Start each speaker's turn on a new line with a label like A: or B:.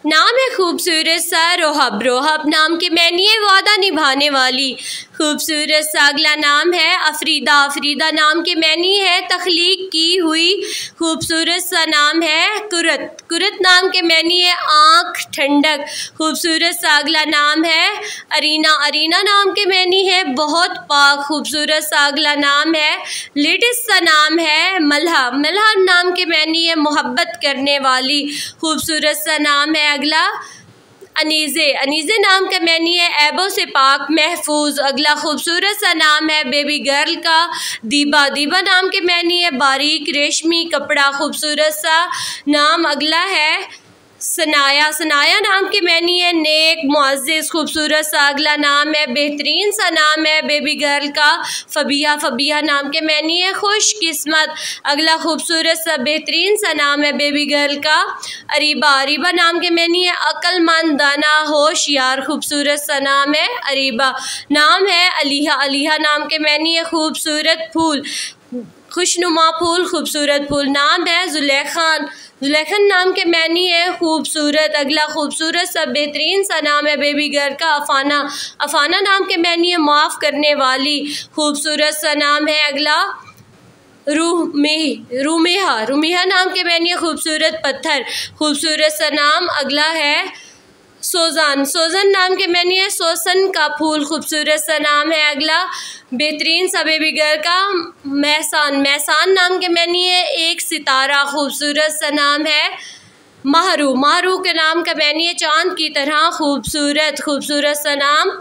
A: नाम है खूबसूरत सा रोहब। रोहब नाम के मैनी है वादा निभाने वाली। खूबसूरत सा अगला नाम है अफरीदा। अफरीदा नाम के मैनी है तख्लीक की हुई। खूबसूरत सा नाम है कुरत। कुरत नाम के मैनी है आँख, ठंडक। खूबसूरत सा अगला नाम है अरीना। अरीना नाम के मैनी है बहुत पाक। खूबसूरत सा अगला नाम है लेटेस्ट सा नाम है मल्हा। मल्हा नाम के मैनी है मोहब्बत करने वाली। खूबसूरत सा नाम है अगला अनीज़े। अनीज़े नाम का मैनी है ऐबों से पाक, महफूज। अगला खूबसूरत सा नाम है बेबी गर्ल का दीबा। दीबा नाम के मैनी है बारीक रेशमी कपड़ा। खूबसूरत सा नाम अगला है सनाया। सनाया नाम के मैनी है नेक मुअज़्ज़िज़। खूबसूरत सा अगला नाम है बेहतरीन सा नाम है बेबी गर्ल का फ़बिया। फ़बिया नाम के मैनी है खुशकिस्मत। अगला खूबसूरत सा बेहतरीन सा नाम है बेबी गर्ल का अरीबा। अरीबा नाम के मैनी है अक्लमंद, दाना, होशियार। खूबसूरत सा नाम है अरीबा। नाम है अलीहा। अलीहा नाम के मैनी है खूबसूरत फूल, खुशनुमा फूल, खूबसूरत फूल। नाम है ज़ुलेखान। ज़ुलेखान नाम के मैनी है खूबसूरत। अगला खूबसूरत सा बेहतरीन सा नाम है बेबी गर्ल का अफाना। अफाना नाम के मैनी है माफ़ करने वाली। खूबसूरत सा नाम है अगला रूमेहा। रूमेहा नाम के मैनी है खूबसूरत पत्थर। खूबसूरत सा नाम अगला है सोज़ान। सोज़न नाम के मैनी है सोसन का फूल। खूबसूरत सा नाम है अगला बेहतरीन सा बेबी गर्ल का महसान। महसान नाम के मैनी है एक सितारा। खूबसूरत सा नाम है माहरू। माहरू के नाम का मैनी है चाँद की तरह खूबसूरत। खूबसूरत सा नाम